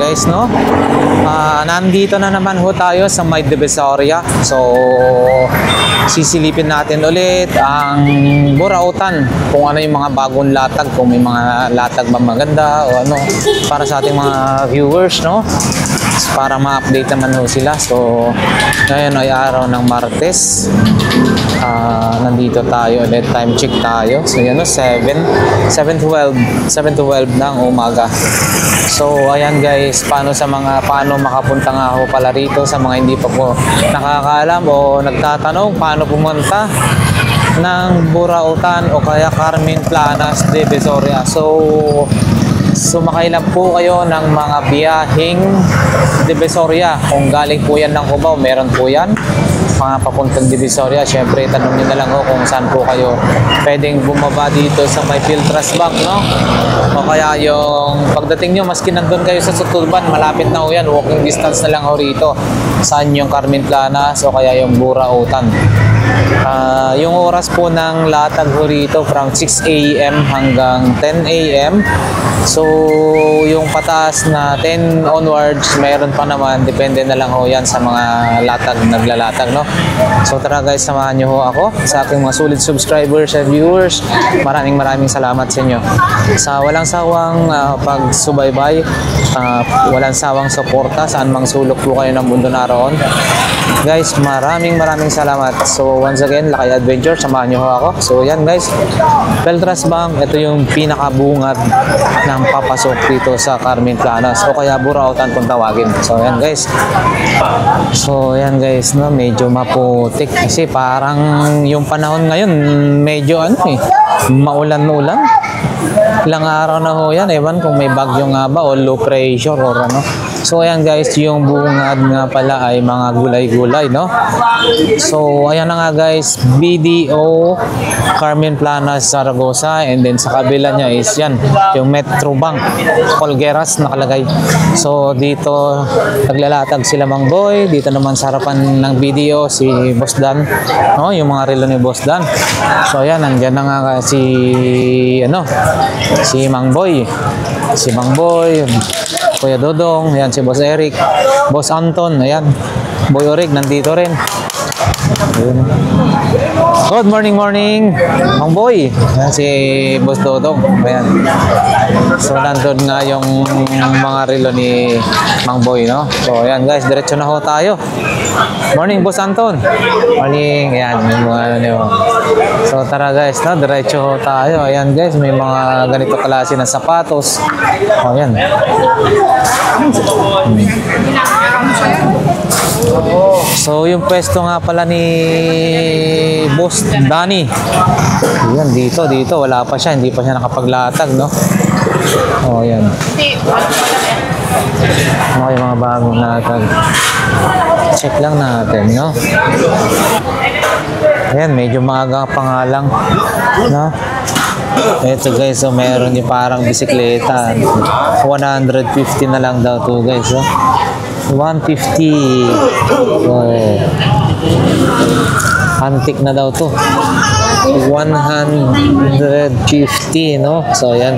guys, no? Nandito na naman ho tayo sa May Divisoria. So, sisilipin natin ulit ang Burautan. Kung ano yung mga bagong latag, kung may mga latag ba maganda o ano, para sa ating mga viewers, no? Para ma-update naman ho sila. So, ngayon ay araw ng Martes. Nandito tayo ulit, time check tayo. So, yan o, 7:12 ng umaga. So, ayan guys, paano makapunta nga ho pala rito sa mga hindi pa po nakakaalam o nagtatanong paano pumunta ng Burautan o kaya Carmen Planas Divisoria. So, sumakay lang po kayo ng mga biyaheng Divisoria. Kung galing po yan ng Cubao, meron po yan. Mga papuntang Divisoria, syempre tanong nyo na lang ho kung saan po kayo pwedeng bumaba dito sa may Filtras Bank, no? O kaya yung pagdating nyo, maski nandun kayo sa Suturban, malapit na ho yan, walking distance na lang ho rito. Saan yung Carmen Planas o kaya yung Burautan. Yung oras po ng latag ho rito from 6 AM hanggang 10 AM. So, yung pataas na 10 onwards, mayroon pa naman. Depende na lang ho yan sa mga naglalatag, no? So, tara guys, samahan nyo ho ako sa aking mga solid subscribers and viewers. Maraming salamat sa inyo. Sa walang sawang pagsubaybay, walang sawang suporta, saan mang sulok po kayo ng mundo naroon. Guys, maraming salamat. So, once again, Lakay Adventure, samahan nyo ho ako. So, yan guys, Filtras Bank, ito yung pinakabungad ng papasok dito sa Carmen Planas o kaya Burautan kung tawagin. So, yan guys. So, yan guys, no, medyo maputik kasi parang yung panahon ngayon, medyo maulan. Ilang araw na ho yan, ewan kung may bagyo nga ba o low pressure or ano. So, ayan guys, yung bungad nga pala ay mga gulay-gulay, no? So, ayan na nga guys, BDO Carmen Planas Zaragoza, and then sa kabila niya is yan, yung Metro Bank Colgueras nakalagay. So, dito naglalatag sila Mang Boy, dito naman sa harapan ng BDO si Boss Dan, no? Yung mga relo ni Boss Dan. So, ayan, nandyan na nga si Mang Boy, Kuya Dodong, ayan si Boss Eric, Boss Anton, ayan, Boy Orig, nandito rin. Good morning, Mang Boy, ayan si Boss Dodong, ayan. So, nandun nga yung mga relo ni Mang Boy, no? So, ayan guys, diretso na ho tayo. Morning, Boss Anton. Morning, ayan, yung mga So, tara guys, no? Diretso ho tayo. Ayan guys, may mga ganito klase ng sapatos. O, ayan. So, yung pwesto nga pala ni Boss Danny. Ayan, dito. Wala pa siya. Hindi pa siya nakapaglatag, no? O, ayan. Okay, mga bagong latag. Check lang natin, no? Ayan, medyo maaga pa nga lang, no? Ito guys, so meron yung parang bisikleta. 150 na lang daw to guys, no? 150. Oh. Antique na daw to. 150, no? So, ayan.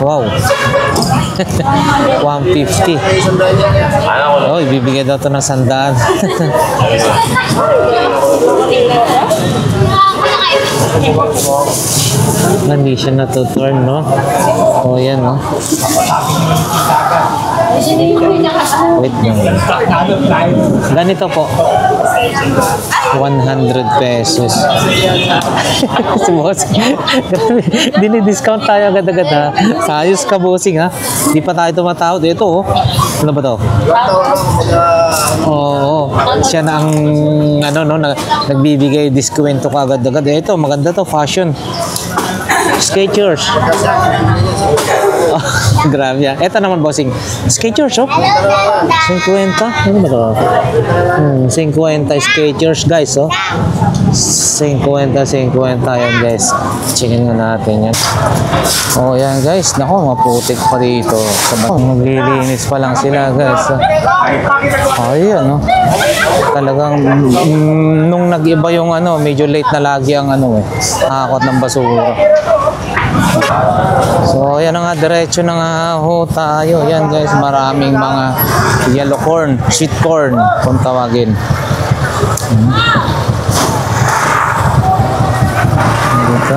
Wow. 150. Oh, ibibigay daw to ng 100. Hindi siya na-turn, no? O, yan, no? Wait lang. Ganito po. 100 pesos. Si boss. Dini-discount tayo agad-agad, ha? Sayos ka, bossing, ha? Di pa tayo tumatawad. Ito, oh. Ano ba to? Oo. Siya na ang, nagbibigay diskwento ka agad-agad. Ito, maganda to. Fashion. Skechers. Oh, grabe yan. Ito naman, bossing. Skechers, oh. 50. Ano ba ito? 50 Skechers, guys, oh. 50. Yan, guys. Checkin nga natin yan. Oh, yan, guys. Naku, maputik pa dito. Maglilinis pa lang sila, guys. Oh, yan, oh. Talagang, nung nag-iba yung medyo late na lagi ang akot ng basura. So, ayan na nga, diretso na nga ho tayo. Yan guys, maraming mga yellow corn, sweet corn, kung tawagin. Dito.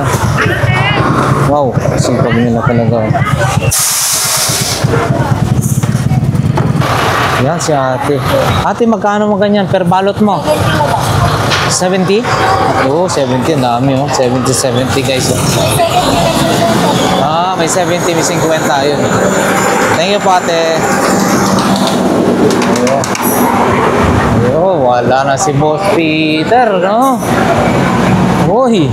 Wow, sipag nila talaga. Yan si ate. Ate, magkano mo ganyan per balot mo? 70? Oo, 70. Ang dami oh. 70 guys. Ah, may 70, may 50. Yun. Thank you po ate. Ayun, wala na si Boss Peter, no? Uy.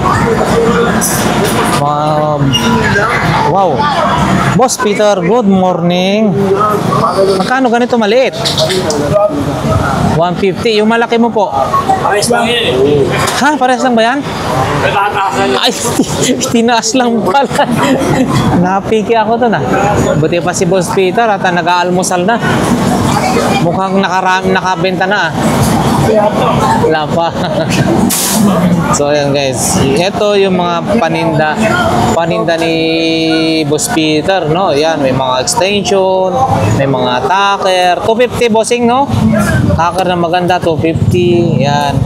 Wow. Boss Peter, good morning. Magkano ganito maliit? 150. Yung malaki mo po? Ayos lang yan. Ha? Parehas lang ba yan? Ay, tinaas lang pala. Napiki ako to na. Buti pa si Boss Peter at nag-aalmusal na. Mukhang nakabenta na. Wala pa. So ayan guys, ito yung mga paninda ni Boss Peter, no? Yan, may mga extension, may mga tacker, 250 bossing, no? Tacker na maganda, 250. Yan,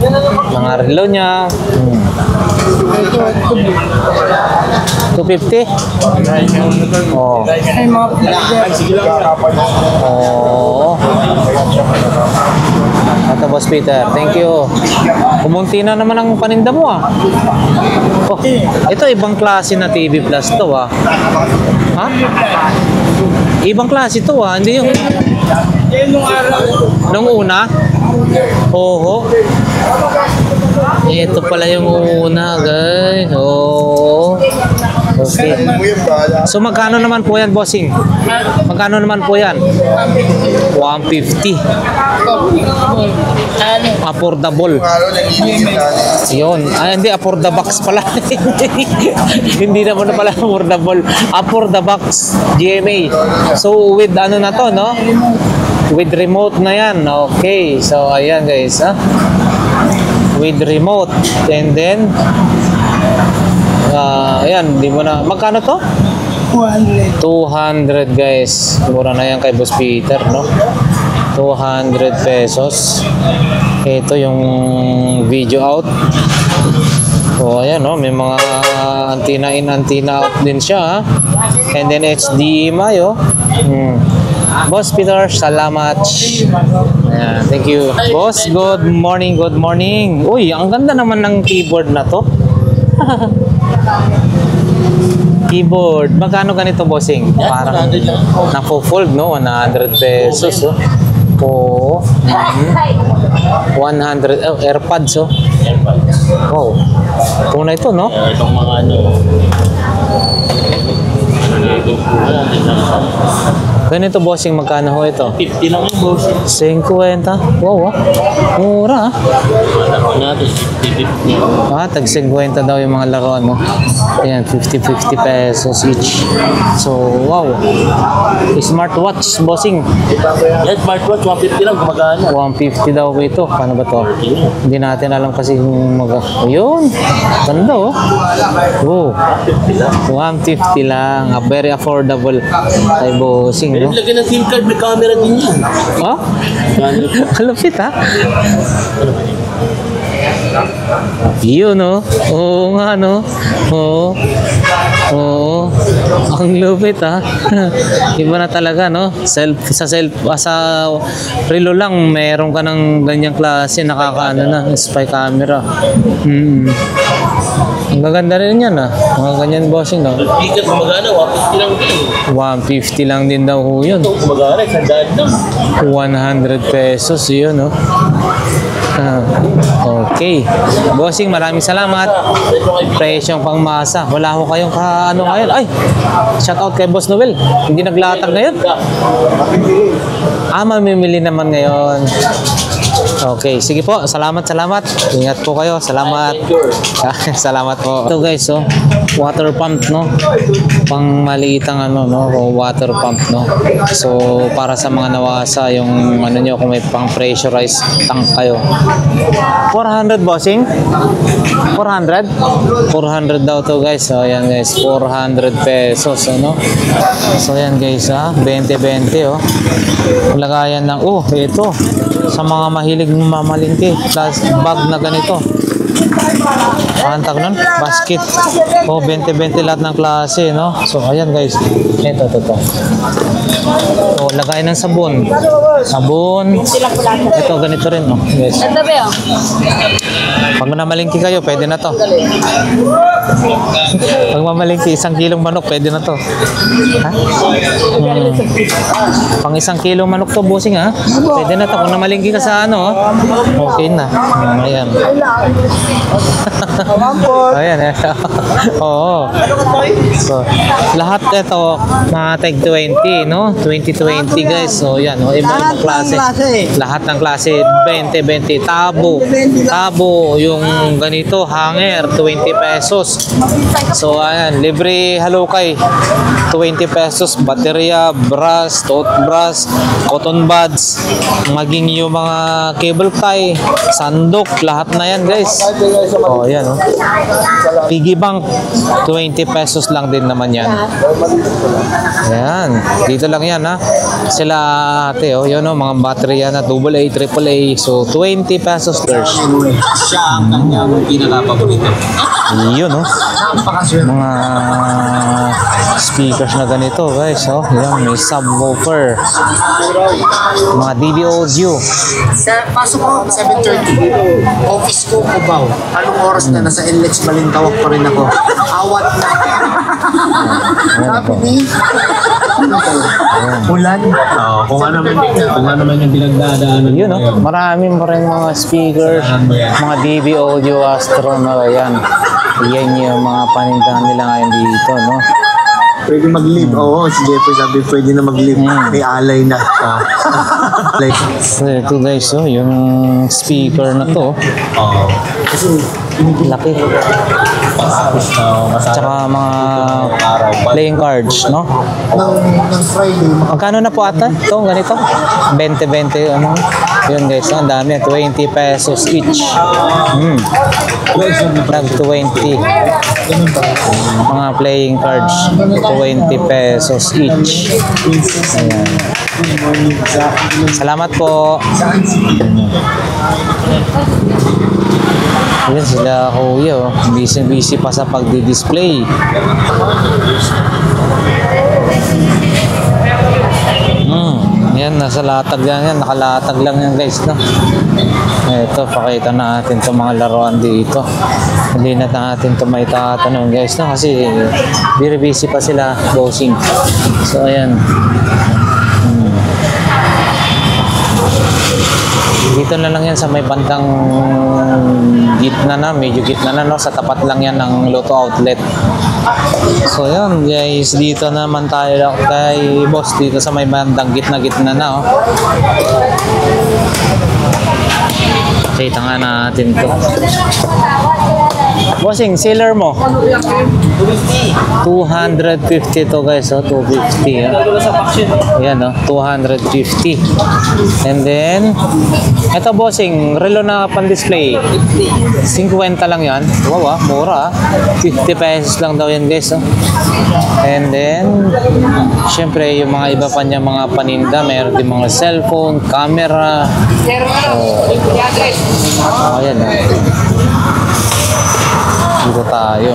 mga relo niya. 250. Oh. Oh. Ito Boss Peter, thank you. Kumunti na naman ang paninda mo ah. Oh, ito ibang klase na TV Plus to ah. Ha? Ibang klase to ah, hindi yung nung una. Oo. Ito pala yung una, guys. Oo. Okay. So magkano naman po yan, bossing? Magkano naman po yan? 150. Affordable. Yun. Ay, hindi, affordable pala. Hindi naman na pala affordable. Affordable GMA. So with ano na to, no? With remote na yan. Okay. So ayan guys, ha? With remote. And then ayan, di mo na. Magkano to? 200 guys. Mura na yan kay Boss Peter, no? 200 pesos. Ito yung video out. So ayan, no? May mga antenna in, antenna out din siya, ha? And then HDMI, oh. Boss Peter, salamat. Ayan, thank you. Boss, good morning, good morning. Uy, ang ganda naman ng keyboard na to. Keyboard. Magkano ganito, bossing? Parang na-fold, no? 100 pesos, oh. Oo. 100. Oh, AirPods, oh. Wow. Tunay ito, no? Itong mga ano. Ganito, bossing, magkano ho ito? 50 lang yung boss. 50. Wow, ah. Mura, ah. Natin 50. Ah, tag 50 daw yung mga laruan mo. Ayan, 50 pesos each. So, wow. Smartwatch, bossing. Yan, smartwatch, 150 lang, gumagana. 150 daw ito. Paano ba to? Hindi natin alam kasi kung Ayun. Ganda, oh. Wow. 150 lang. Very affordable. Ay, bossing, no? Lagyan ng SIM card, may camera din yan. Oh? Kalapit, ha? Yun, no? Oo nga, no? Oo. Oo. Ang lupit, ha? Iba na talaga, no? Sa relo lang, meron ka ng ganyang klase, nakakaano na, spy camera. Ang gaganda rin yan, ha? Mga ganyan, bossing, no? Speaker, gumagana, 150 lang din. 150 lang din daw ho yun. Ito, gumagana, 100 lang. 100 pesos, yun, no? Okay. Bossing, maraming salamat. Presyong pangmasa. Wala ko kayong ano ngayon. Ay, shout out kay Boss Noel. Hindi naglatag ngayon. Mamimili naman ngayon. Okay, sige po. Salamat. Ingat po kayo. Salamat. Salamat po. Ito guys, oh. Water pump, no? Pang maliitang ano, no? Water pump, no? So, para sa mga nawasa, yung ano nyo, kung may pang pressurized tank kayo. 400 bossing? 400? 400 daw to guys. So, ayan guys. 400 pesos, ano? So, ayan guys, 20-20, oh. Lagayan ng, ito. Sa mga mahilig mamalingki. Plus, bag na ganito. Antag nun? Basket. 20-20 lahat ng klase, no? So, ayan guys. Ito. So, lagay ng sabon. Ito, ganito rin, no? Yes. Pag namalingki kayo, pwede na to. Pag mamalingki, 1 kilong manok, pwede na to. Ha? Pang 1 kilong manok to, bossing, ha? Pwede na to. Kung namalingki ka sa ano, okay na. Ayan. Ayan, oo. So, lahat ito, mga tag 20, no? 20-20 guys. So, yan, no? Ibang klase. Lahat ng klase, 20-20. Tabo, yung ganito, hanger, 20 pesos. So, ayan, libre halukay, 20 pesos. Baterya, brush, toothbrush, cotton buds, maging yung mga cable tie, sandok, lahat na yan guys. Oh, yan, no? Piggy bank, 20 pesos lang din naman yan. Ayan, dito lang yan, ha? Sila ate, oh, yun, no? Mga baterya na AA, AAA. So, 20 pesos first. Siya ang kanyang pinaka-paborito. Yun, no? Mga speakers na ganito, guys, oh. Yan, may subwoofer. Mga DB audio. Pasok ko, 7:30. Office ko, Cubao. Anong oras na nasa NLEX Balintawak pa rin ako? Awat na. Sabi ni, ulan. Kung ano man yung pinagdadaanan. Yun, no? Marami pa rin mga speakers, mga DB audio, Astro, no? Yan. Yan yung mga panindahan nila ngayon dito, no? Pwede mag-live. Oo, si Jeffrey sabi pwede na mag-live. May alay na. Like, So, ito guys, oh, yung speaker na to, laki. Tsaka mga playing cards, no? ng Friday, Magkano na po ata? Ito, ganito? 20-20, ano? Yun guys, ang dami. 20 pesos each. Nag 20. Mga playing cards. 20 pesos each. Ayan. Salamat po. Ayan sila kuya, oh. Busy pa sa pagdi-display. Yan, nasa latag lang yan. Nakalatag lang yan guys, no? Ito, pakita natin itong mga laruan dito. Hindi na natin ito may tatanong guys, no? Kasi very busy pa sila, bossing. So, ayan. Dito na lang yan sa may bandang gitna na, medyo gitna na, no? Sa tapat lang yan ng Lotto Outlet. So yun guys, dito naman tayo kay boss dito sa may bandang gitna na, oh. Kita nga natin to. Bossing, sealer mo? 250 to guys, oh. 250, Ayan, oh. 250. And then ito bossing, relo na pan-display. 50 lang yan. Wow, mura, 50 pesos lang daw yan guys, oh. And then syempre yung mga iba pa niya mga paninda, mayroon din mga cellphone, camera. Ayan, oh. Dito tayo.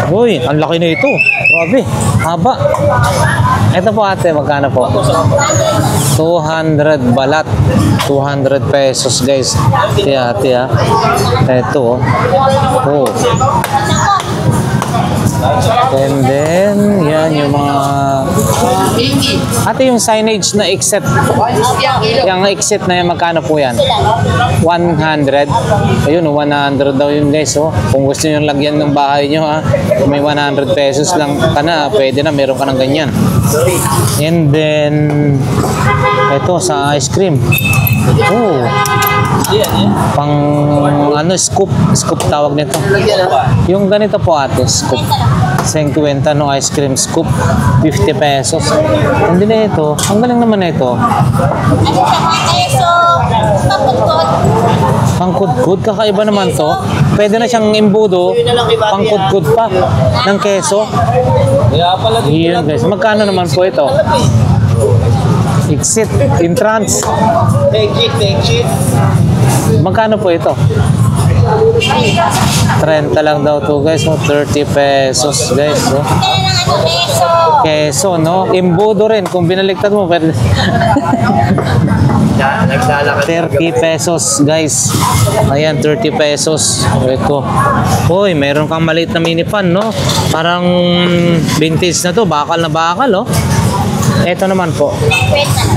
Uy, ang laki na ito. Grabe, haba. Ito po ate, magkano po? 200 balat. 200 pesos guys. Ate, ha. Ito, oh. And then, yan yung mga Ate, yung signage na exit, yung exit na yan, magkano po yan? 100. Ayun, 100 daw yun guys. Oh. Kung gusto nyo lagyan ng bahay nyo, ha, kung may 100 pesos lang ka na, pwede na, meron ka ng ganyan. And then, ito sa ice cream. Oh. Pang ano, scoop tawag nito. Yung ganito po ate, scoop. 50 no ice cream scoop, 50 pesos. Hindi na ito. Ang galing naman na ito. Pangkudkud, kakaiba naman to. Pwede na siyang imbudo, pangkudkud pa ng keso. Yun guys, magkano naman po ito? Exit, entrance. Magkano po ito? 30 lang daw to guys, no? 30 pesos guys, no? Keso, no? Imbudo rin, kung binaliktad mo, pwede. 30 pesos guys. Ayan, 30 pesos. Ito. Uy, meron kang maliit na mini pan, no? Parang vintage na to, bakal na bakal, oh. Ito naman po,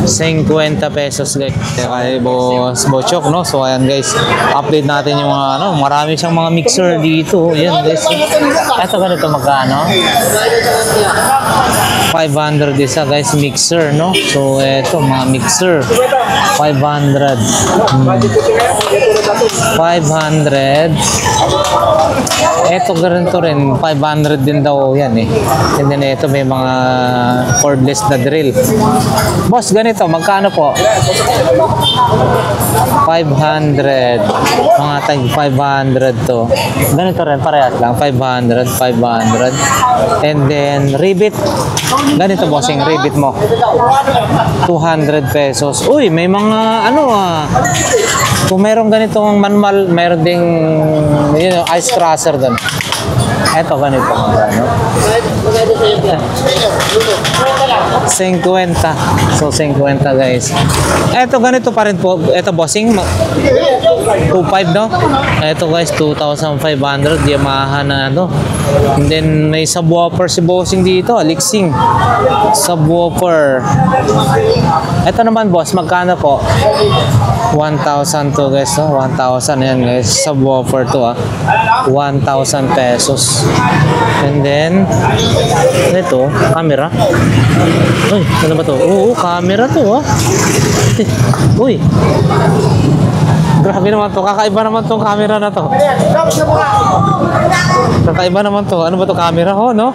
50 pesos guys. Kay Boss Bochok, no? So ayan guys, update natin yung mga ano, marami siyang mga mixer dito. Ayan guys. Ito ganito magkano? 500 isa guys, mixer, no? So ito mga mixer, 500. 500. Ito ganito rin, 500 din daw yan eh. And then ito may mga cordless na drill. Boss, ganito, magkano po? 500. Mga tag 500 to. Ganito rin, parehas lang. 500, 500. And then, ribbit. Ganito, bossing, ribbit mo. 200 pesos. Uy, may mga, ano kung meron ganitong manual, meron ding, ice crusher doon. Eto, ganito. Ano? 50. So, 50 guys. Eto, ganito pa rin po. Eto, bossing. 2.5, no? Eto guys, 2,500. Yamaha na, ano. And then, may subwoofer si bossing dito. Alixing. Subwoofer. Eto naman, boss. Magkano po? 1,000 to guys, no? 1,000 yan guys. Subwoofer to, 1,000 pesos. And then, ito, camera. Uy, ano ba to? Oo, camera to, Uy. Grabe naman to. Kakaiba naman tong camera na to. Kakaiba naman to. Ano ba to camera? Oh, no?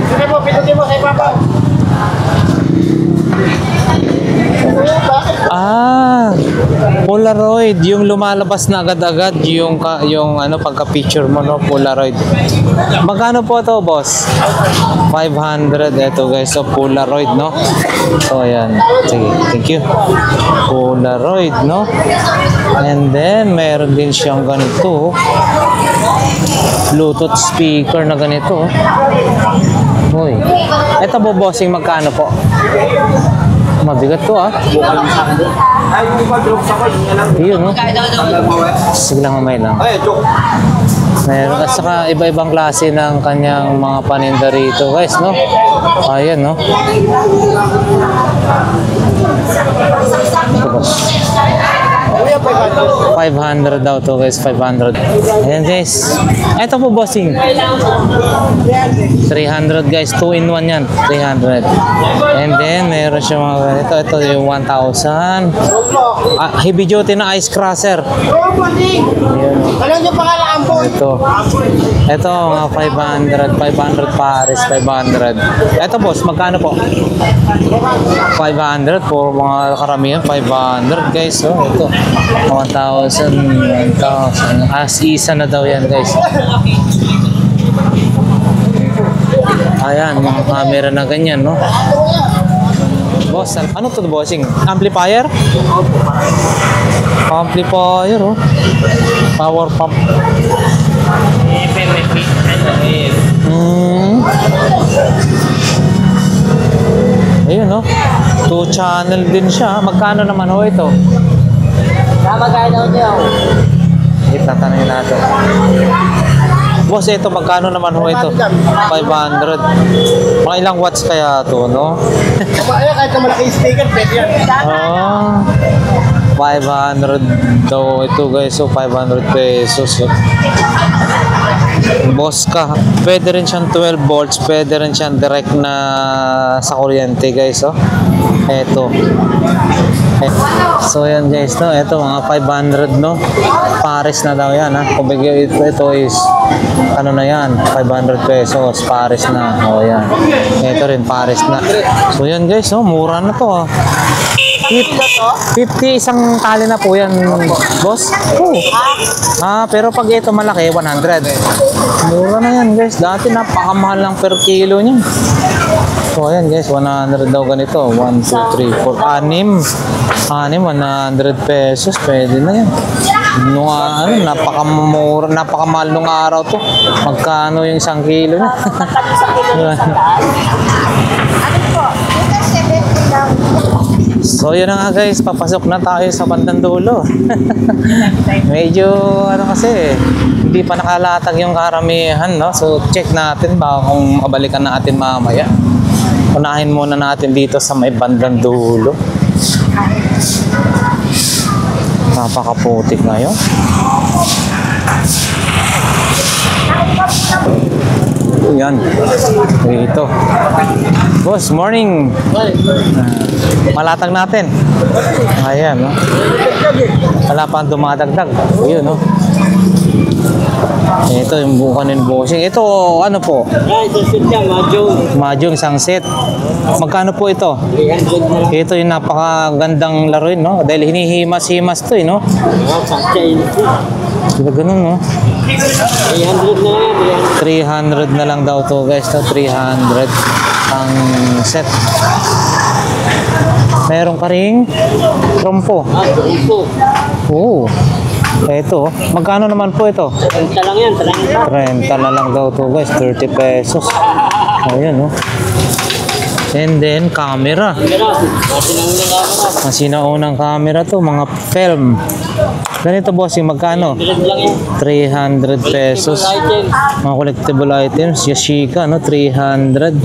Sige po, pitutin mo sa ibabaw. Polaroid, yung lumalabas na agad-agad yung ano pagka-picture mo, no, Polaroid. Magkano po to, boss? 500 ito guys, so Polaroid, no. So ayan, sige, thank you. Polaroid, no. And then meron din siyang ganito, Bluetooth speaker na ganito. Uy, ito po, bossing, magkano po? Mabigat to, Yun, no? Sige lang, mamay lang. Meron, at saka iba-ibang klase ng kanyang mga paninda rito, guys, no? Ayan, no? Ito, boss. 500 daw to guys, 500. Ayan guys. Ito po, bossing. 300 guys, 2-in-1 yan. 300. And then, meron siya mga ganito. Ito yung 1,000. Heavy duty na ice crusher. Ito. Ito, mga 500. 500 Paris, 500. Ito, boss, magkano po? 500 for mga karamihan. 500 guys. So, ito. 1,000. As isa na daw yan guys. Ayan, mga camera na ganyan, no? Boss, ano to, bossing? Amplifier? Amplifier, oh. Power pump. Ayun, no? 2 channel din siya. Magkano naman ho ito? Magkano niyo? Itatanungin natin. Boss, ito, magkano naman ho ito? 500. Mga ilang watts kaya to, no? Kahit na malaki sticker, pwede yan. Ah, 500 daw ito guys. So, 500 pesos. Boss ka. Pwede rin siyang 12 volts. Pwede rin siyang direct na sa kuryente guys. Oh. Ito. So, yan guys. No? Ito, mga 500 no. Pares na daw yan. Ha? Kung ito is ano na yan. 500 pesos. Pares na. O, yan. Ito rin, pares na. So, yan guys. No? Mura na to. Ha? 50 isang tali na po yan, boss. Oh. Ah, pero pag ito malaki, 100. Mura na yan, guys. Dati napakamahal lang per kilo niya. So, ayan, guys. 100 daw ganito. 1, 2, 3, 4, 6. 100 pesos. Pwede na yan. Nung ano, napakamahal nung araw to. Magkano yung isang kilo niya? So yun na nga guys, papasok na tayo sa bandang dulo. Medyo ano kasi, hindi pa nakalatag yung karamihan, no? So check natin ba kung mabalikan natin mamaya. Unahin muna natin dito sa may bandang dulo. Napakaputik ngayon. Yan. Ito. Boss, morning. Malatag natin. Ayan, no? Wala pa dumadagdag. Ayun, no? Ito yung bukanin bossing. Ito, ano po? Mahjong, isang set. Magkano po ito? Ito yung napakagandang laruin, no? Dahil hinihimas-himas to, no? Diba ganun, no? 300 na lang daw to guys, no? 300 ang set. Meron ka ring trompo. Oo. Ito, magkano naman po ito? 30 lang yan, 30 na lang daw to guys, 30 pesos. Ayan, no? And then, camera. Masinaunang camera to, mga film. Ganito bossing, magkano? 300 pesos. Mga collectible items, Yashica, no? 300.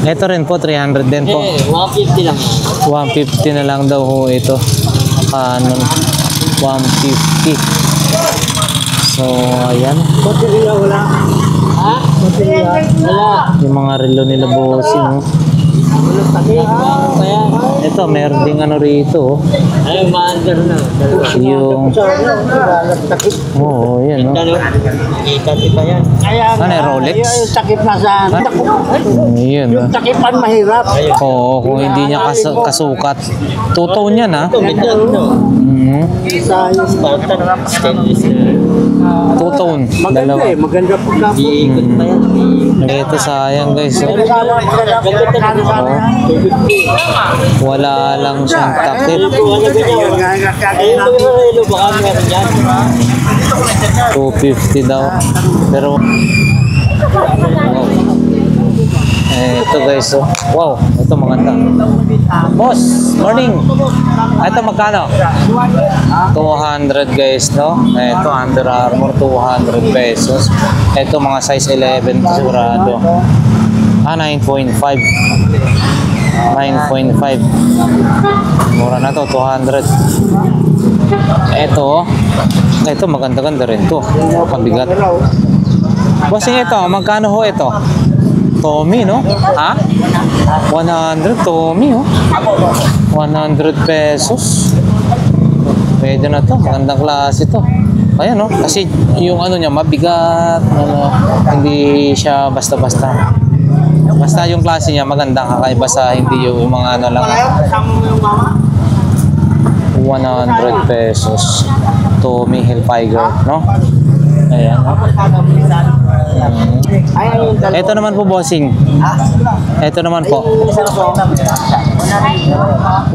Ito rin po, 300 din po. 150 lang. 150 na lang daw ho ito. Canon, 150. So, ayan. Wala. Ha? Wala. Yung mga relo nila bossing, no? Ito, meron ding ano rito. Ay, ma-under na. Yung... Oo, yan, no? Kita yan. Ano, Rolex? Yung takip na sa... Yun, no? Yung takipan mahirap. Oo, kung hindi niya kasukat. Two-tone yan, ha? Sayang. Stainless na. Two-tone. Maganda Dalawa. eh, maganda pagka. Iikot pa yan. Ito, sayang, guys. Oh. Oo. Wala lang siyang takip. Ayun lang yung relo, baka meron yan. 250 daw. Pero... Ito guys, oh. Wow, ito maganda. Boss, morning. Ito magkano? 200 guys, no? Ito Under Armour, 200 pesos. Ito mga size 11 sigurado. 9.5. 9.5. Mura na to, 200. Ito maganda-ganda rin to. Pabigat. Bossing ito, magkano ho ito? Tommy, no? Ha? 100 Tommy, oh. 100 pesos. Pwede na to. Magandang klase to. Ayan, no? Kasi yung ano niya, mabigat. Ano, hindi siya basta-basta. Basta yung klase niya, magandang kakaiba sa hindi yung mga ano lang. 100 pesos. Tommy Hilfiger, no? Ayan. Ito naman po bossing. Ito naman po. 100?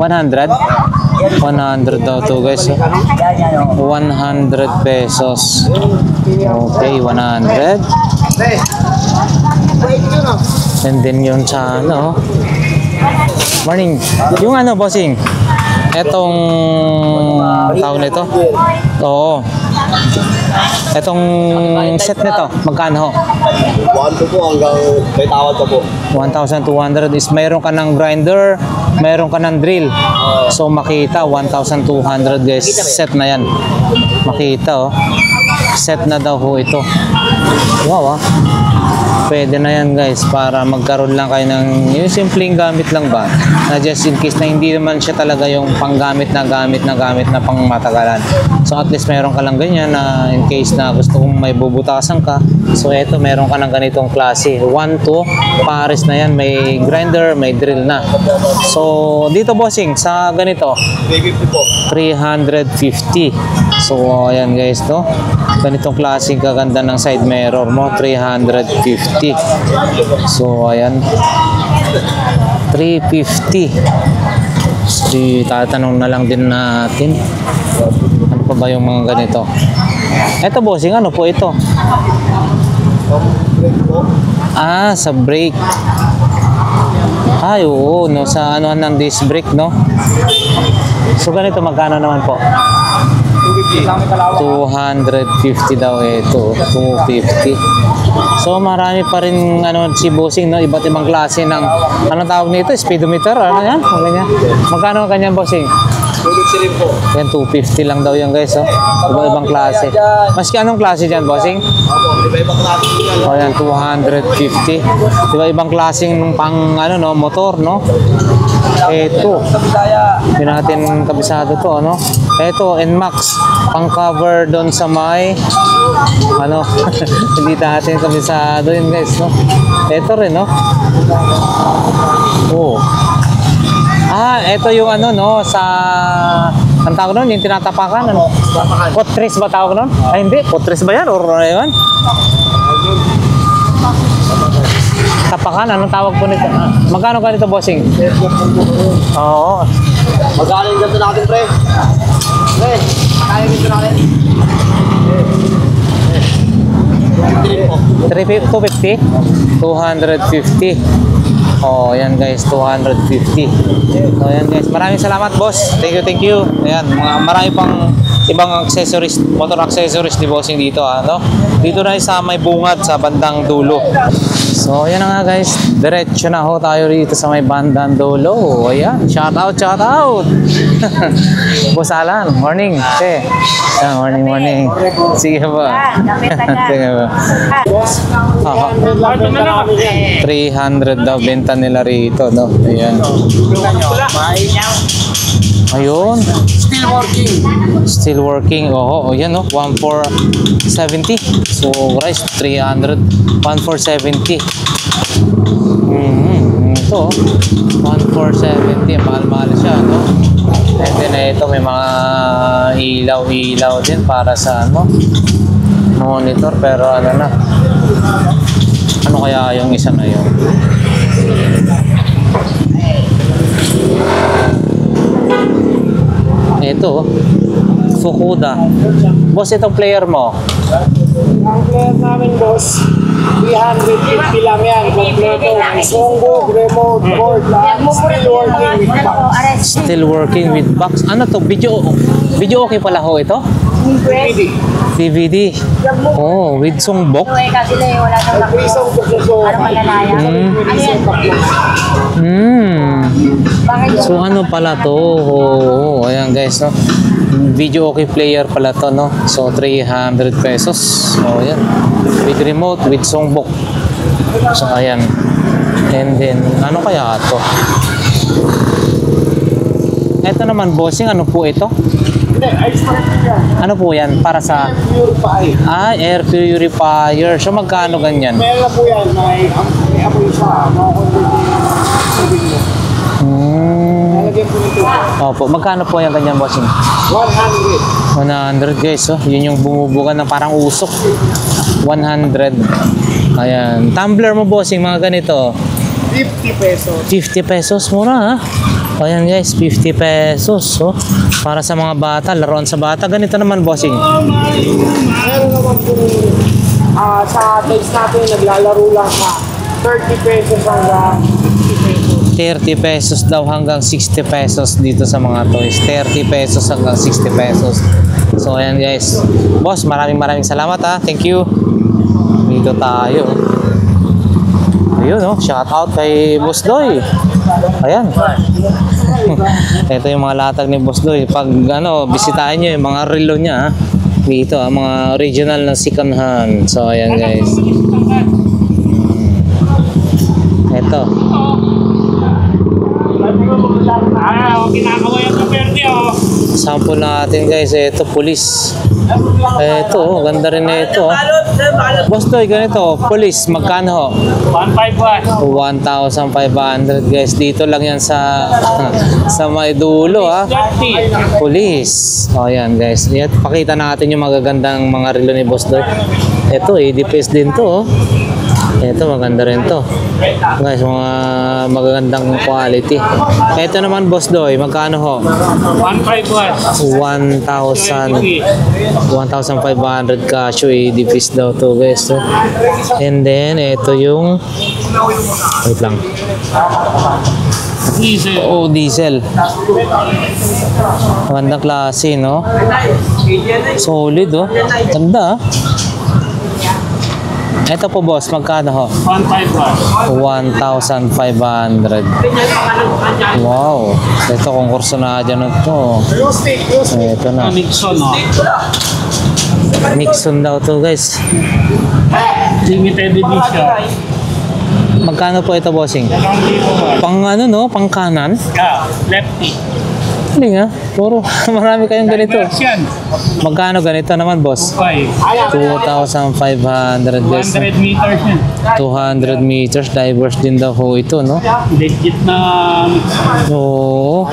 100 daw to guys. 100 pesos. Okay, 100. And then yung sa ano. Morning. Yung ano bossing? Etong tawag nito? Oo. Etong set nito, magkano ho? 1 po hanggang may tawad pa po. 1,200 is mayroon ka ng grinder, mayroon ka ng drill. So makita 1,200 guys, set na yan. Makita oh. Set na daw ho ito. Wow ah. Pwede na yan guys para magkaroon lang kayo ng yung simpleng gamit lang ba na just in case na hindi naman siya talaga yung panggamit na gamit na pangmatagalan. So at least meron ka lang ganyan na in case na gusto kong may bubutasan ka. So eto meron ka ng ganitong klase. 1, 2, pares na yan. May grinder, may drill na. So dito bossing sa ganito 350 po. 350. So ayan guys no. Ganitong klaseng kaganda ng side mirror mo 350. So ayan 350. Di tatanong na lang din natin ano pa ba yung mga ganito. Eto bossing ano po ito? Ah sa brake. Ay oo no, sa ano ng disc brake no. So ganito magkano naman po? 250 daw ito, 250. So marami pa rin ano si bossing no, iba't ibang klase ng anong tawag nito, speedometer, ano yan? Ganyan. Magkano ang kanyang bossing? 250 rin po. Yan 250 lang daw yan guys oh. Iba't ibang klase. Maski anong klase diyan bossing? Opo, iba-ibang klase yan. O yan 250. Iba ibang klaseng pang ano no, motor no. Ito. Hindi natin kabisado to ano. Ito NMAX pang cover doon sa may ano hindi natin kabisado yun guys no. Ito rin no. Oh. Ah, ito yung ano no sa ang tawag nun, yung tinatapakan ano? Potres ba tawag nun? Ay hindi, potres ba yan? Or ano yun? Tapakan, anong tawag po nito? Magkano ka nito bossing? Oo. Magkano yung ganito natin, pre? Pre, kaya ganito natin. 250? 250. Oh, yan guys, 250. So, yan guys. Maraming salamat, boss. Thank you. Ayan, marami pang ibang accessories, motor accessories ni bossing dito, no? Dito na sa may bungad sa bandang dulo. So, yan na nga guys. Diretso na ho tayo dito sa may bandang dulo. Ayan, shout out. Boss Alan, morning. Che. Morning. Sige ba? Sige ba? 300 daw benta nila rito, no? Ayan. Ayun. Still working. Oh, yan no. 1,470. So, guys, 300. 1,470. Ito, 1,470. Mahal-mahal siya, no? And then ito may mga ilaw din para sa ano monitor, pero ano na. Ano kaya yung isa na yun? Ito, Fukuda. Boss, itong player mo? Ang player namin, boss, 350 lang yan. Kompleto. Songbok, remote, board, lahat. Still working with box. Ano to? Video okay pala ho ito? DVD. Oh, with songbok. Kasi wala nang Prisong possession. ano malalaya. Bakit yun? So ano pala to? Oh, ayan guys, no? Video okay player pala to, no? So 300 pesos. So ayan. With remote, with songbok. So ayan. And then, ano kaya to? Ito naman, bossing, ano po ito? Hindi, ice pack yan. Ano po yan? Para sa air purifier. So magkano ganyan? Meron na po yan. May apoy siya. Makakontrol mo. Nalagyan po nito. Opo, magkano po yung ganyan, bossing? 100. 100 guys, oh. Yun yung bumubuga ng parang usok. 100. Ayan. Tumbler mo, bossing, mga ganito. 50 pesos. 50 pesos mura, ha? Ayan guys, 50 pesos. Oh. Para sa mga bata, laruan sa bata. Ganito naman, bossing. Meron naman po sa toys natin naglalaro lang na 30 pesos hanggang 50 pesos. 30 pesos daw hanggang 60 pesos dito sa mga toys. 30 pesos hanggang 60 pesos. So ayan guys. Boss, maraming salamat ha. Thank you. Dito tayo. Ayun oh, shout out kay Boss Doy. Ayan. Ito yung mga latag ni Boss Doy. Pag bisitahin nyo yung mga relo niya ha. Dito mga original na second hand. So ayan guys. Ito. Kinakaway ang kaperte oh. Sample natin guys, ito police. Ito, ganda rin na ito. Boss Doy, ganito, police, magkano? 151. 1,500 guys. Dito lang yan sa may dulo ha. Police. O yan guys. Yan, pakita natin yung magagandang mga relo ni Boss Doy. Ito, ADPS din to oh. Ito, maganda rin to. Guys, mga magagandang quality. Ito naman, Boss Doy, magkano ho? 151. 1,500 Casio ADPS daw to guys. So, and then, ito yung wait lang. Diesel. Oh, diesel. Magandang klase, no? Solid, oh. Ganda, ah. Ito po boss, magkano ho? 151. 1,500. Wow. Ito kung kurso na dyan ito. Ito na. Nixon oh. Nixon daw to guys. Limited edition. Magkano po ito bossing? Pang pang kanan? Yeah, lefty. Hindi nga. Puro marami kayong ganito. Version. Magkano ganito naman boss? 2,500 guys. 100 meters yun. 200 meters. Divers din daw ho ito, no? Legit na Oo.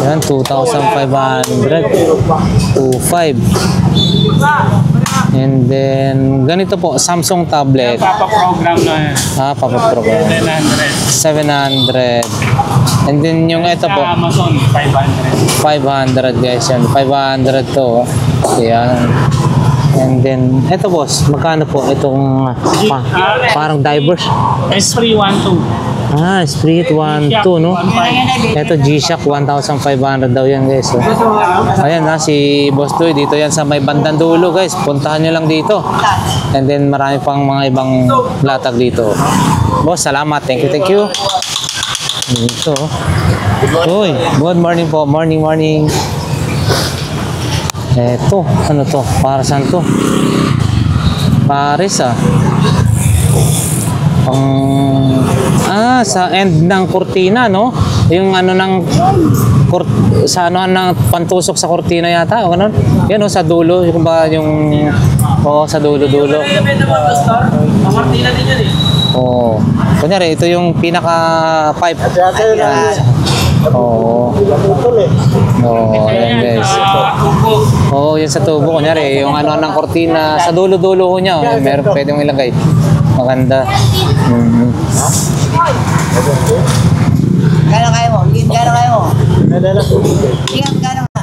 Yan, 2,500. 2,500. And then, ganito po, Samsung tablet. papa-program na yan. Papaprogram. 700. 700. And then, yung ito po, Sa Amazon, 500. 500 guys yan. 500 to. Yan. And then, ito boss, magkano po itong parang divers? S312. Spirit 1.2 no? Ito G-Shock 1,500 daw yan guys. So. Ayan si Boss Doy dito yan sa may bandang dulo guys. Puntahan nyo lang dito. And then marami pang mga ibang latag dito. Boss, salamat. Thank you, thank you. Dito. Uy, good morning po. Morning. Eto, ano to? Para saan to? Paris sa end ng kurtina, no? Yung sa ng pantusok sa kurtina yata, o ganun. Yan sa dulo, yung ba sa dulo. Martina din yan eh. Oo. Kunyari, ito yung pinaka pipe. Ayan guys. Yan sa tubo. Kunyari, yung ng kurtina, sa dulo-dulo ko niya. Meron pwedeng ilagay. Maganda. Kano kaya mo? Kano kaya mo? Kano ka?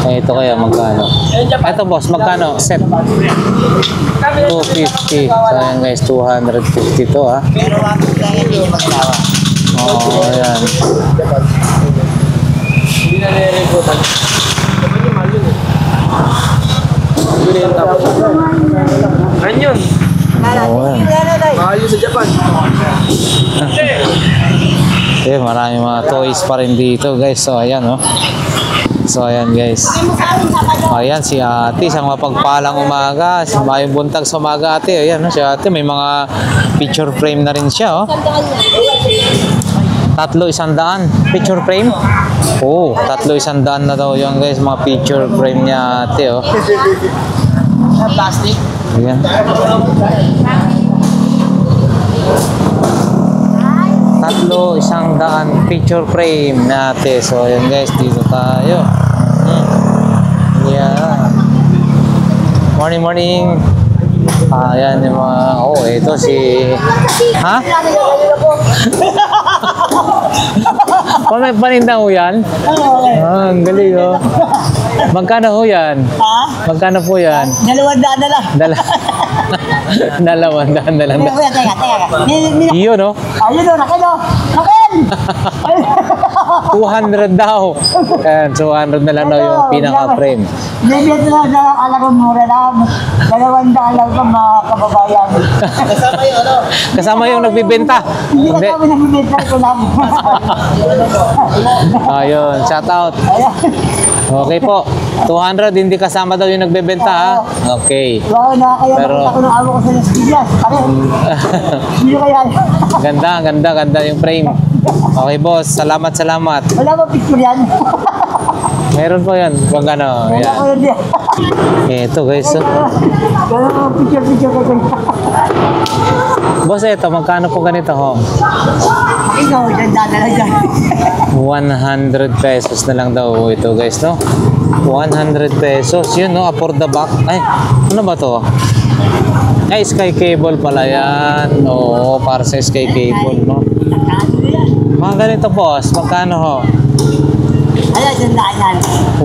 Ito kaya magkano? Ito boss, magkano? Set. 250. So ayan guys, 250 to ha. Pero wag kaya hindi magsawa. Ayan. Hindi na nire-rebutan. Ano yun? Ayan. Mahal yun sa Japan. Maraming mga toys pa rin dito guys. So ayan So ayan guys. Ayan si ate, isang mapagpalang umaga. Mayong buntag sa umaga ate. Ayan si ate, may mga picture frame na rin siya 300 picture frame. 300 na daw yan guys, mga picture frame niya ate Plastic. Ayan. 100 picture frame natin. So ayan guys, dito tayo. Yeah. Morning. Ayan yung mga, ito si, may paninda ho yan? Ang galing Magkano ho yan? Magkano po yan? 200 na lang. Dalawang daan na lang. Kuya, teka. Yun, no? Ayun o, nakin o. Nakin! 200 daw. Ayan, 200 na lang daw yung pinaka-frame. Bibit na sa alagang mura lang. 200 lang sa mga kababayan. Kasama yung nagbibenta. Hindi Hindi. ka kami nagbibenta ko lang. Ayun, shout out. Ayan. Okay po. 200, hindi kasama daw yung nagbebenta, ha? Okay. Wow, nakakaya Pero- nakita ko ng amo ko sa Las Piñas. Ano? Hindi kaya. Ganda yung frame. Okay, boss. Salamat. Wala ba picture yan? Meron po yan. Pag ano, Wala ko yan. yun. Ito, guys. So, Wala ko picture ko. boss, ito, magkano po ganito, ho? Ikaw, ganda na lang dyan. 100 pesos na lang daw ito, guys, no? 100 pesos. Yun, no? For the back. Ay, ano ba to? Ay, Sky Cable pala yan. Oo, para sa Sky Cable, no? Mga ganito, boss. Magkano, ho? Ayan, ganda yan.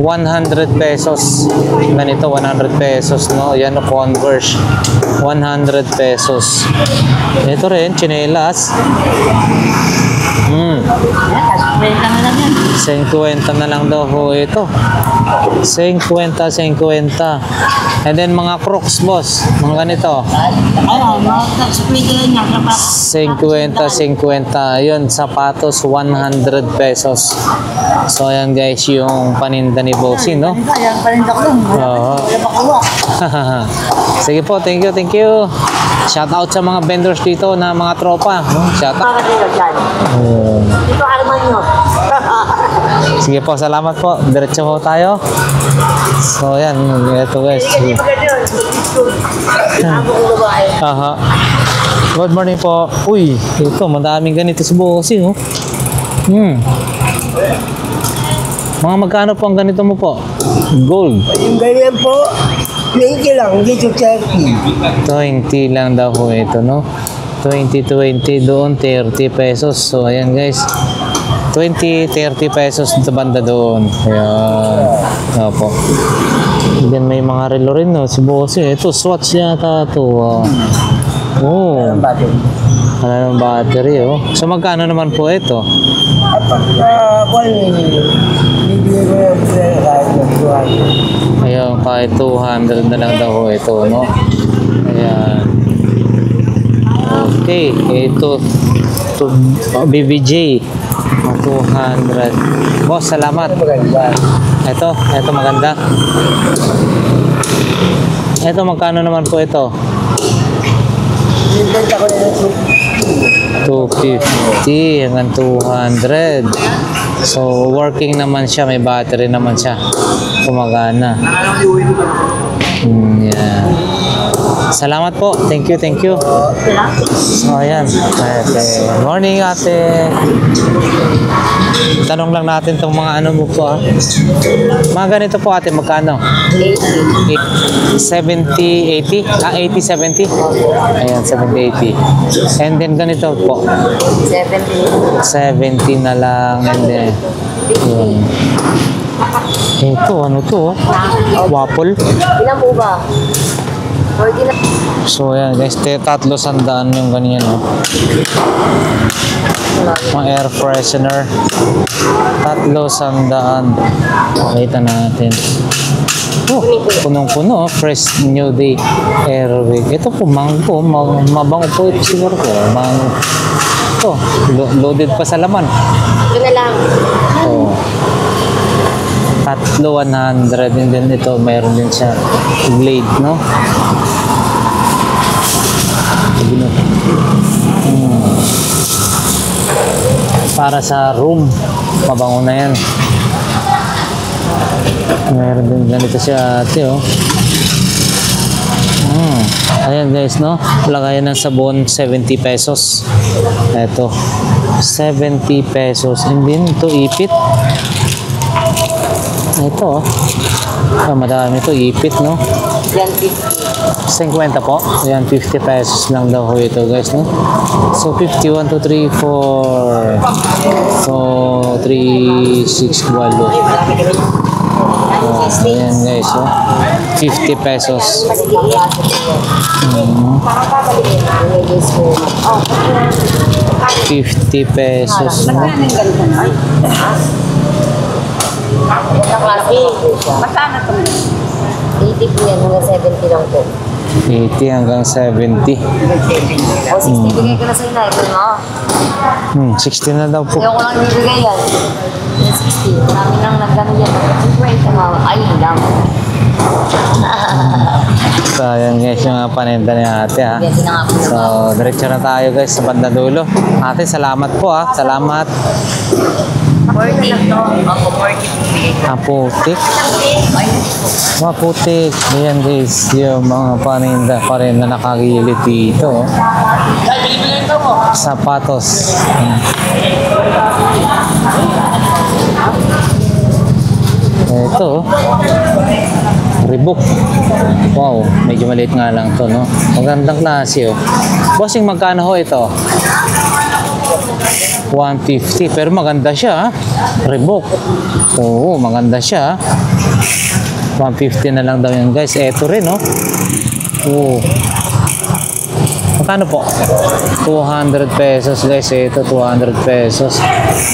100 pesos. Ganito, 100 pesos, no? Yan, no? Converse. 100 pesos. Ito rin, chinelas. Ayan, tapos benta na lang yan. 50 na lang daw ho ito. 50. And then mga Crocs, boss. Mga ganito. Ano, mag-explain yan yan. 50. Ayun, sapatos, 100 pesos. So, ayan guys, yung paninda ni Bossy, no? Ayan, paninda ko lang. Oo. Wala makuha. Sige po, thank you. Shout out sa mga vendors dito na mga tropa. No? Shout out. Para kayo dyan. Oh. Ito Arman nyo. Sige po, salamat po. Diretso po tayo. So, ayan. Ito guys. Hindi maganda yun. Amo ko babae. Aha. Good morning po. Uy, ito, madaming ganito sa Bossy, oh. Mga magkano po ang ganito mo po? Gold. Yung ganyan po, 20 lang, dito 30. 20 lang daw po ito, no? 20 doon, 30 pesos. So, ayan guys. 20, 30 pesos dito banda doon. Ayan. Opo. Diyan may mga relo rin, no? Si Bossy. Ito, Swatch yata ito. Oh. Wala ng battery, oh. So, magkano naman po ito? Bibigay ko yung kahit nagsuhan. Ayun, kahit 200 na lang daw ho ito, no? Ayan. Okay, ito BBJ 200. Boss, salamat. Ito maganda. Ito magkano naman po ito? Bibenta ko na 250 hanggang 200. So, working naman siya. May battery naman siya. Kumagana. Yan. Salamat po. Thank you. So, ayan. Okay. Morning, ate. Tanong lang natin itong mga ano mo po, ah. Mga ganito po, ate. Magkano? 70, 80? 80, 70? Ayan, 70, 80. And then ganito po. 70 na lang. And then, yun. Ito, ano to? Waffle. Ilan po ba? 40 na. So, ayan guys. 300 yung ganyan, no? Mga air freshener. 300. Pakita natin. Oh, punong-puno. Fresh New Day Airwick. Ito po, mango. Mabango po ito siguro po. Mango. Ito, loaded pa sa laman. Ito na lang. Oh. 100. And then ito, mayroon din siya blade, no? Para sa room, mabango na yan. Mayroon din ganito siya ate, oh. Ayan guys, no? Lagayan ng sabon, 70 pesos. Ito, 70 pesos. And then ito, ipit. Ito, oh. Madami ito, ipit, no? Yan 50. 50 po. Ayan, 50 pesos lang daw ho ito, guys, no? So, 50, 1, 2, 3, 4. So, 3, 6, 12. Oh, ayan guys, oh. 50 pesos. Maliging klase po yun. Images po. 50 pesos, no? Magandang klase. Magkano ito? 80 po yan, hanggang 70 lang po. 80 hanggang 70. O 60 bigay ko na sa'yo na. Ito mo. 60 na daw po. Ayaw ko lang bibigay yan. Yung 60. Marami nang nagdano yan. 20 nga. Ay, lang. So, ayan guys, yung mga paninda ni ate, ha. Yan din nga po. So, diretso na tayo guys sa banda dulo. Ate, salamat po, ha. Salamat. 40 lang to. Ako, 40. Putik. Putik. Ayan guys, yung mga paninda pa rin na nakagilid dito. Oh. Sapatos. Ito, Reebok. Wow, medyo maliit nga lang to, no? Magandang klase, oh. Bossing, magkano ho ito? 150, pero maganda siya, ha? Reebok. Oo, maganda siya, ha? 150 na lang daw yan, guys. Ito rin, no? Oo. Magkano po? 200 pesos, guys. Ito, 200 pesos.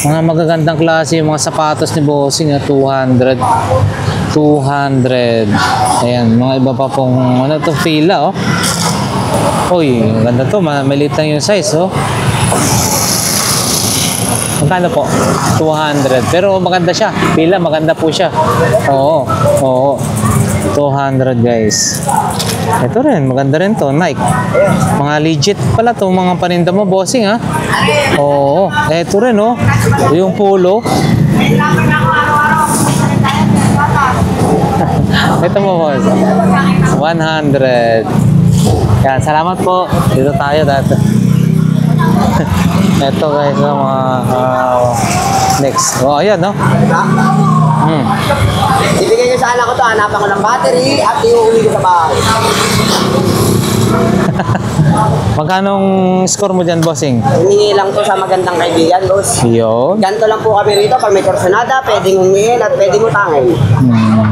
Mga magagandang klase yung mga sapatos ni Bossing, 200. 200. Ayan, mga iba pa pong, ano to, fila, oh. Uy, maganda to. Maliit lang yung size, oh. Magkano po? 200. Pero maganda siya. Pila, maganda po siya. Oo. Oo. 200 guys. Ito rin, maganda rin to. Nike. Mga legit pala to mga paninda mo, Bossing, ha? Oo. Ito rin, oh. Yung polo. Ito mo, boss. 100. Yan, salamat po. Dito tayo dati. Ito guys, mga next. Oh, ayan, no? Ibigay nyo sa anak ko to, hanapan ko ng battery at iuwi ko sa bahay. Magkanong score mo dyan, Bossing? Humingi lang to sa magandang kaibigan, boss. Yun. Ganto lang po kami rito, pag may personada, pwedeng humihin at pwedeng utangin.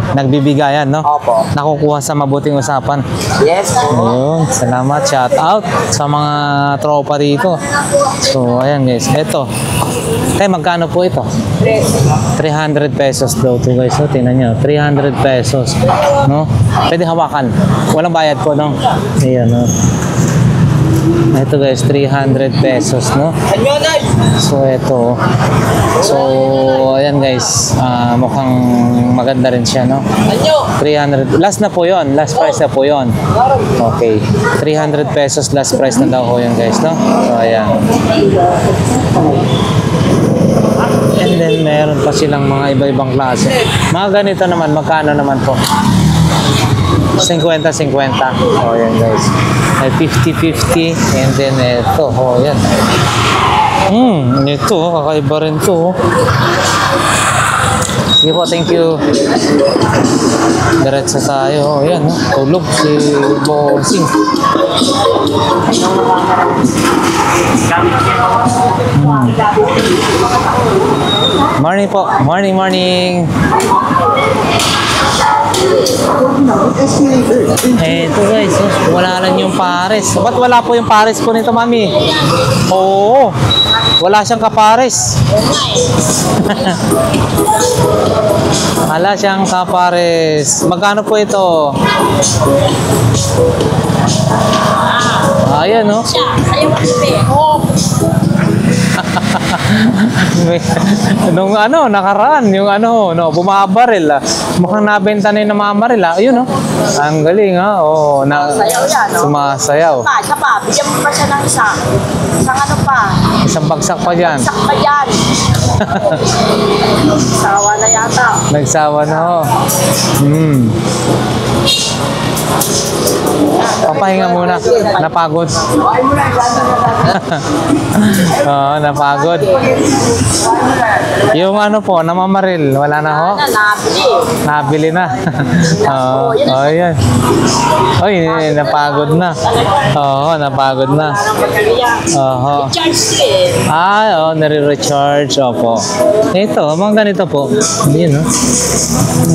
Nagbibigayan, no? Opo. Nakukuha sa mabuting usapan. Yes. Ayun, salamat. Shout out sa mga tropa dito. So, ayan guys. Ito. Magkano po ito? 300 pesos daw to guys. So, tingnan nyo. 300 pesos. No? Pwede hawakan. Walang bayad po, no? Ayan, no? Ito guys, 300 pesos, no? So, ito. So, ayan guys. Mukhang maganda rin siya, no? 300. Last na po yon. Last price na po yon. Okay. 300 pesos last price na daw po yun guys, no? So, ayan. And then, meron pa silang mga iba-ibang klase. Mga ganito naman, magkano naman po? 50-50. Oh, yan guys. Ay 50-50. And then, ito. Oh, yan. Ito. Kakaiba rin to. Sige po, thank you. Diretso tayo. Oh, yan. Tulog si Bossing. Morning po. Morning, morning. Ito guys, wala lang yung pares. Ba't wala po yung pares po nito, mami? Oo, wala siyang kapares. Wala siyang kapares. Magkano po ito? Ayan, no? Nung nakaraan, yung bumabaril, mukhang nabenta na yung namamaril, Ayun, ang galing, Oo, Sayaw yan, sumasayaw. Isa pa, bigyan mo pa siya ng isa. Isang ano pa. Isang bagsak pa dyan. Sak pa yan. Sawa na yata. Nagsawa na, Papahinga muna. Napagod. Oo, napagod. Yung ano po, namamaril, wala na ho? Nabili na. Oo, oh, yan. Oy, napagod na. Oo, napagod na. Oo. Oo, nare-recharge. Opo. Ito, mga ganito po. Yun, no?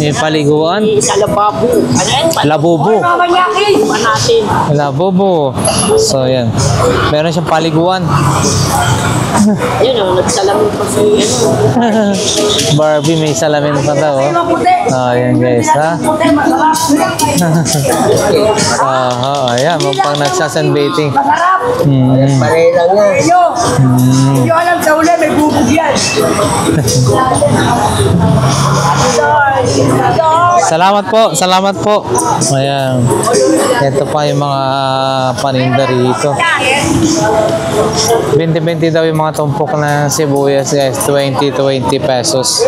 May paliguan. Sa lababo. Ano yan? Labubo. Iba natin. Labubo. So, yan. Meron siyang paliguan. Ayun, ang nagsalamin pa sa Barbie, may salamin pa daw. Oh, yan guys, ha? Ayan, pang nagsasunbathing. Pare lang yan. Hindi ko alam sa uli, may bubog yan. Salamat po, salamat po. Ayan. Ito pa yung mga paninda rito. 20-20 daw yung mga tumpok na sibuyas guys. 20 pesos.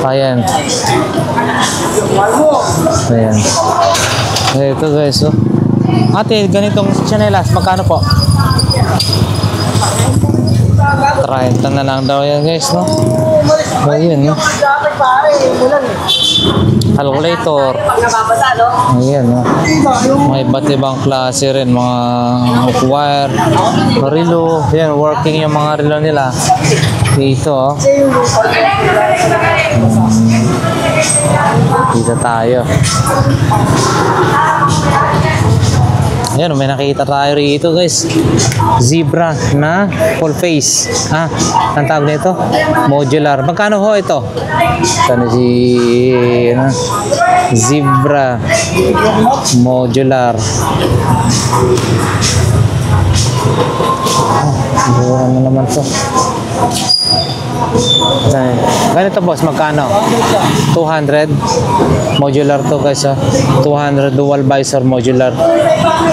Ayan. Ayan. Ito guys, oh. Ate, ganitong chanelas, magkano po? 30 na lang daw yan guys, no? Ayan, no? Calculator. Ayan, no? May iba't ibang klase rin, mga wire, relo. Ayan, working yung mga relo nila. Dito, oh. Dito tayo. Ayan, may nakita tayo rito guys. Zebra na full face. Ang tawag nito? Modular. Magkano ho ito? Ano si Zebra modular. Ano naman to? Ganito boss, magkano? 200 modular to guys, 200 dual visor modular,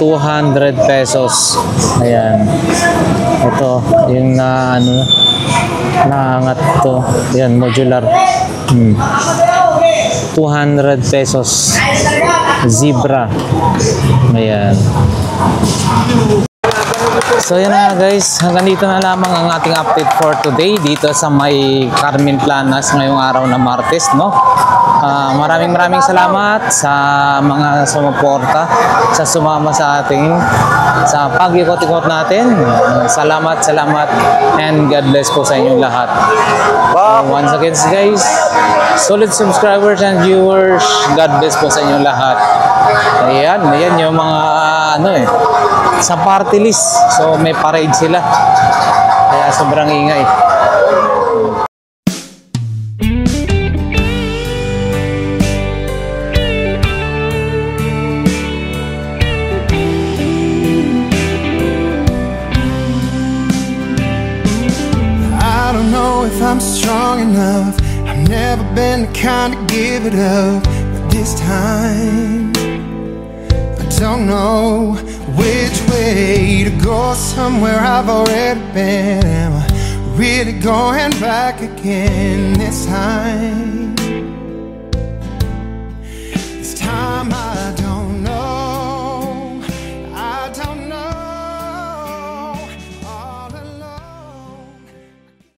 200 pesos. Ayan, ito yung ano, naangat to. Ayan, modular, 200 pesos. Zebra. Ayan. So yan na guys, hanggang dito na lamang ang ating update for today dito sa may Carmen Planas ngayong araw na Martes, no? Maraming salamat sa mga sumuporta, sa sumama sa ating sa pag-ikot-ikot natin. Salamat and God bless po sa inyong lahat. Once again guys, solid subscribers and viewers, God bless po sa inyong lahat. Ayan yung mga sa party list. So may parade sila. Kaya sobrang ingay. I don't know if I'm strong enough. I've never been the kind to give it up, but this time I don't know which way to go. Somewhere I've already been. Am I really going back again this time?